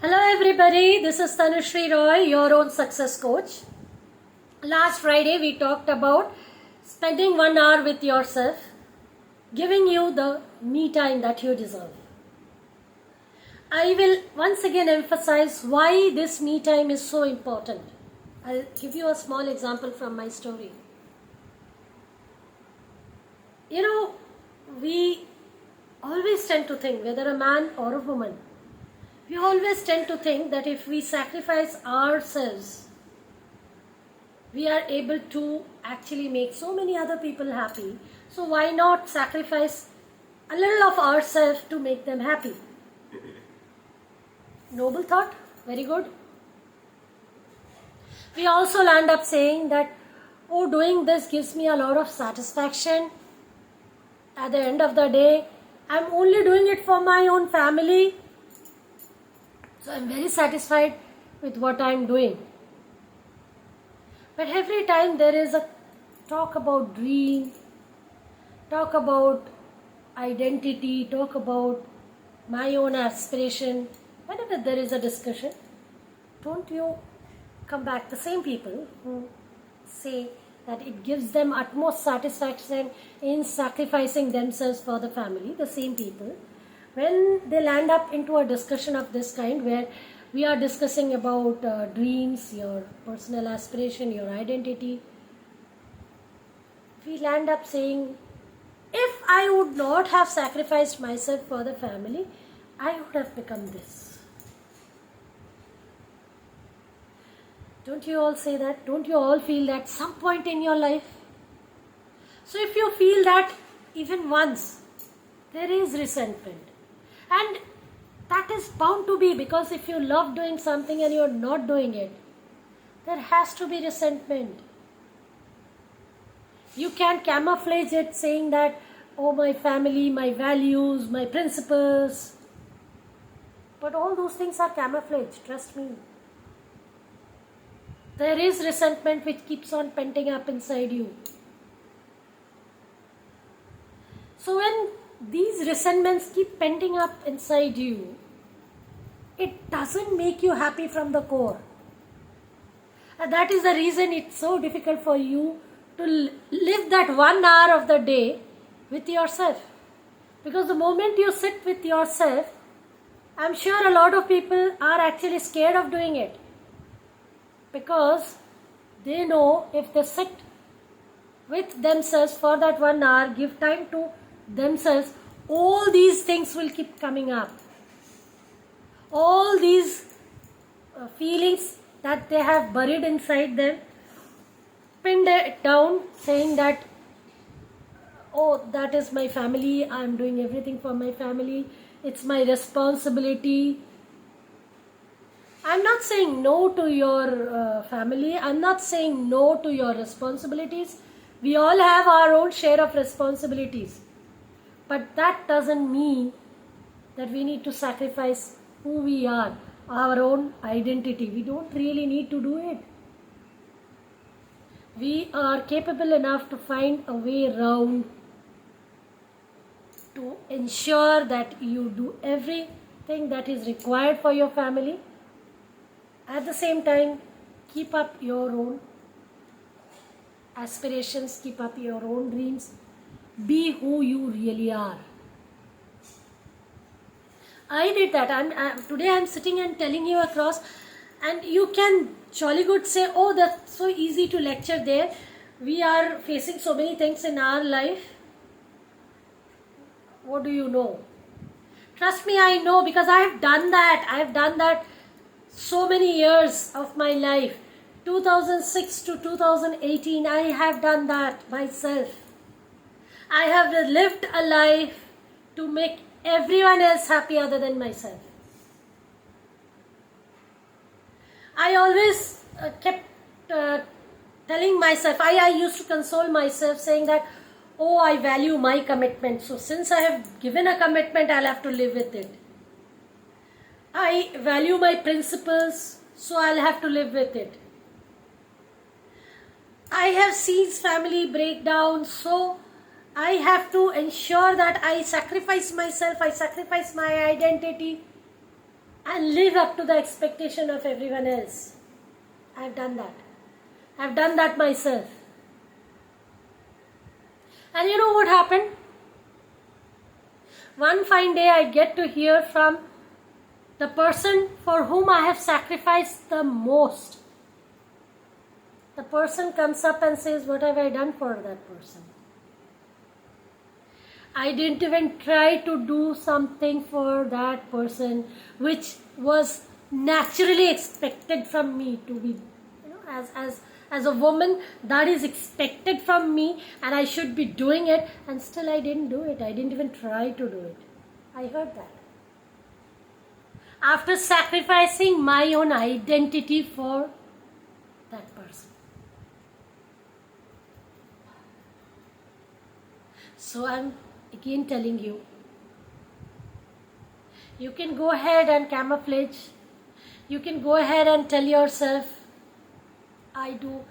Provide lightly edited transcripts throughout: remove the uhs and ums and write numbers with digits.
Hello everybody, this is Tanushree Roy, your own success coach. Last Friday we talked about spending 1 hour with yourself, giving you the me time that you deserve. I will once again emphasize why this me time is so important. I'll give you a small example from my story. We always tend to think, whether a man or a woman, we always tend to think that if we sacrifice ourselves, we are able to actually make so many other people happy. So why not sacrifice a little of ourselves to make them happy? Noble thought, very good. We also land up saying that, doing this gives me a lot of satisfaction. At the end of the day, I'm only doing it for my own family. So I'm very satisfied with what I'm doing. But every time there is a talk about dream, talk about identity, talk about my own aspiration, whenever there is a discussion, don't you come back, the same people who say that it gives them utmost satisfaction in sacrificing themselves for the family, the same people, when they land up into a discussion of this kind where we are discussing about dreams, your personal aspiration, your identity, we land up saying, if I would not have sacrificed myself for the family, I would have become this. Don't you all say that? Don't you all feel that some point in your life? So if you feel that even once, there is resentment. And that is bound to be, because if you love doing something and you are not doing it, there has to be resentment. You can camouflage it saying that, my family, my values, my principles. But all those things are camouflaged, trust me. There is resentment which keeps on penting up inside you. So when these resentments keep penting up inside you, it doesn't make you happy from the core. And that is the reason it's so difficult for you to live that 1 hour of the day with yourself. Because the moment you sit with yourself, I'm sure a lot of people are actually scared of doing it. Because they know if they sit with themselves for that 1 hour, give time to themselves, all these things will keep coming up. All these feelings that they have buried inside them, pinned it down, saying that, that is my family, I am doing everything for my family, it's my responsibility. I'm not saying no to your family, I'm not saying no to your responsibilities. We all have our own share of responsibilities. But that doesn't mean that we need to sacrifice who we are, our own identity. We don't really need to do it. We are capable enough to find a way around to ensure that you do everything that is required for your family. At the same time, keep up your own aspirations, keep up your own dreams. Be who you really are. I did that. Today I'm sitting and telling you across, and you can jolly good say, that's so easy to lecture there. We are facing so many things in our life. What do you know? Trust me, I know, because I have done that. I have done that so many years of my life. 2006 to 2018, I have done that myself. I have lived a life to make everyone else happy other than myself. I always kept telling myself, I used to console myself saying that, I value my commitment. So since I have given a commitment, I'll have to live with it. I value my principles, so I'll have to live with it. I have seen family breakdown, so I have to ensure that I sacrifice myself, I sacrifice my identity. and live up to the expectation of everyone else. I've done that. I've done that myself. And you know what happened? One fine day I get to hear from the person for whom I have sacrificed the most. The person comes up and says, what have I done for that person? I didn't even try to do something for that person which was naturally expected from me to be, as a woman, that is expected from me and I should be doing it, and still I didn't do it. I didn't even try to do it. I heard that. After sacrificing my own identity for that person. So I'm again telling you, you can go ahead and camouflage. You can go ahead and tell yourself, I do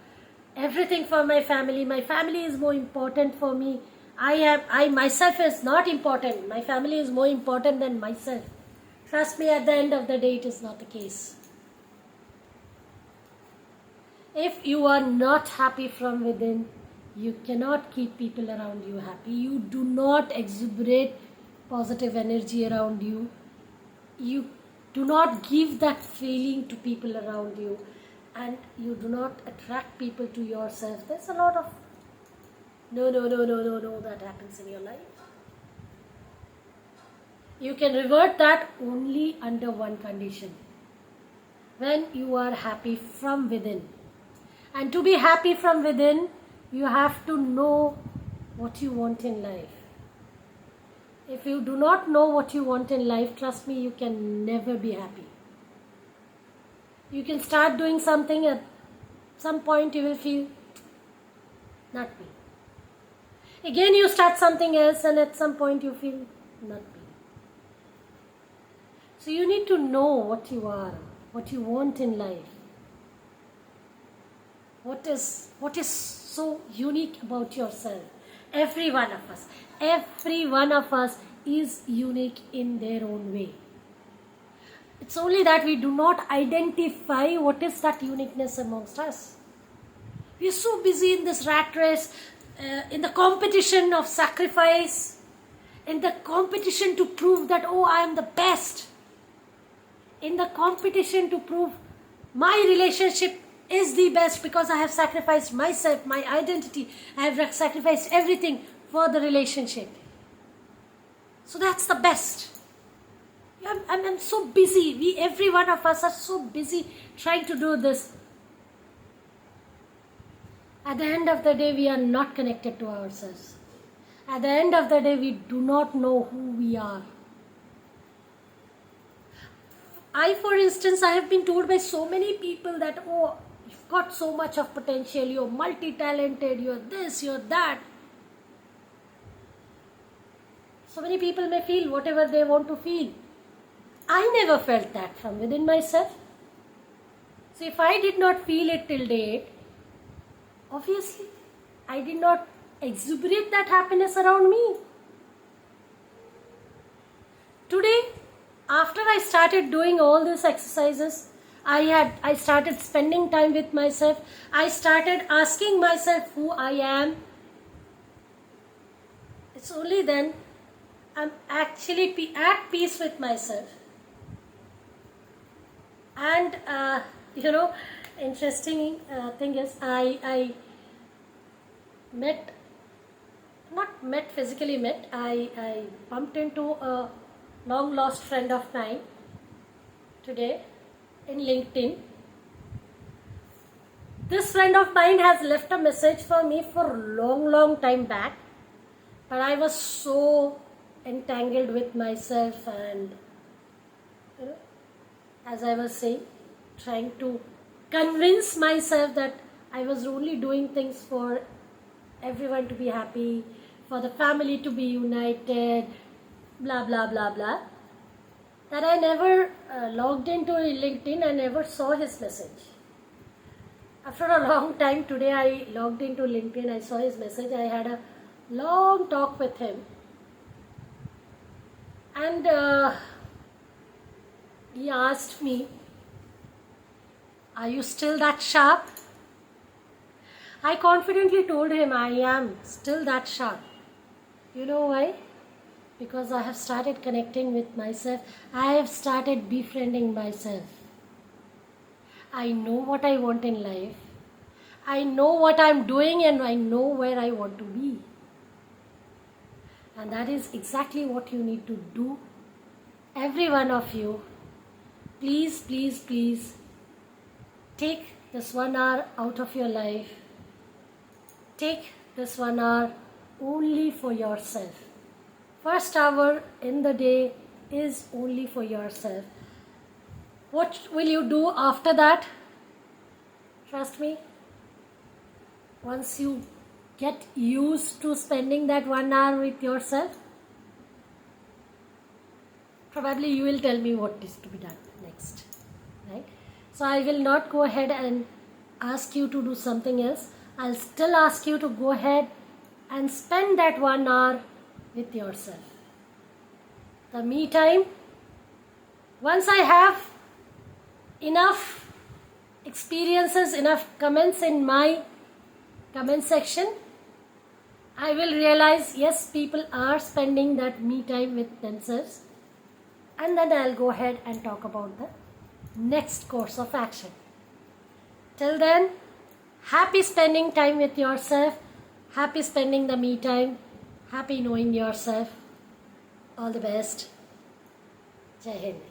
everything for my family. My family is more important for me. I myself is not important. My family is more important than myself. Trust me, at the end of the day, it is not the case. If you are not happy from within, you cannot keep people around you happy. You do not exuberate positive energy around you. You do not give that feeling to people around you. And you do not attract people to yourself. There's a lot of no that happens in your life. You can revert that only under one condition. When you are happy from within. And to be happy from within, you have to know what you want in life. If you do not know what you want in life, trust me, you can never be happy. You can start doing something, at some point you will feel, not me. Again you start something else and at some point you feel, not me. So you need to know what you are, what you want in life. What is so unique about yourself? Every one of us is unique in their own way. It's only that we do not identify what is that uniqueness amongst us. We are so busy in this rat race, in the competition of sacrifice, in the competition to prove that, I am the best. In the competition to prove my relationship is the best because I have sacrificed myself, my identity. I have sacrificed everything for the relationship. So that's the best. I'm so busy. Every one of us are so busy trying to do this. At the end of the day, we are not connected to ourselves. At the end of the day, we do not know who we are. For instance, I have been told by so many people that, you've got so much of potential, you're multi-talented, you're this, you're that. So many people may feel whatever they want to feel. I never felt that from within myself. So if I did not feel it till date, obviously I did not exuberate that happiness around me. Today, after I started doing all these exercises, I started spending time with myself. I started asking myself who I am. It's only then I'm actually at peace with myself. And interesting thing is, I bumped into a long lost friend of mine today in LinkedIn. This friend of mine has left a message for me for a long time back, but I was so entangled with myself and as I was saying, trying to convince myself that I was only doing things for everyone to be happy, for the family to be united, blah blah blah blah, that I never logged into LinkedIn. I never saw his message. After a long time today, I logged into LinkedIn. I saw his message. I had a long talk with him, and he asked me, "Are you still that sharp?" I confidently told him, "I am still that sharp." You know why? Because I have started connecting with myself. I have started befriending myself. I know what I want in life. I know what I'm doing and I know where I want to be. And that is exactly what you need to do. Every one of you, please, please, please take this 1 hour out of your life. Take this 1 hour only for yourself. First hour in the day is only for yourself. What will you do after that? Trust me, once you get used to spending that 1 hour with yourself, probably you will tell me what is to be done next, right? So I will not go ahead and ask you to do something else. I'll still ask you to go ahead and spend that 1 hour with yourself. The me time, once I have enough experiences, enough comments in my comment section, I will realize, yes, people are spending that me time with themselves. And then I'll go ahead and talk about the next course of action. Till then, happy spending time with yourself, happy spending the me time, happy knowing yourself. All the best. Jai Hind.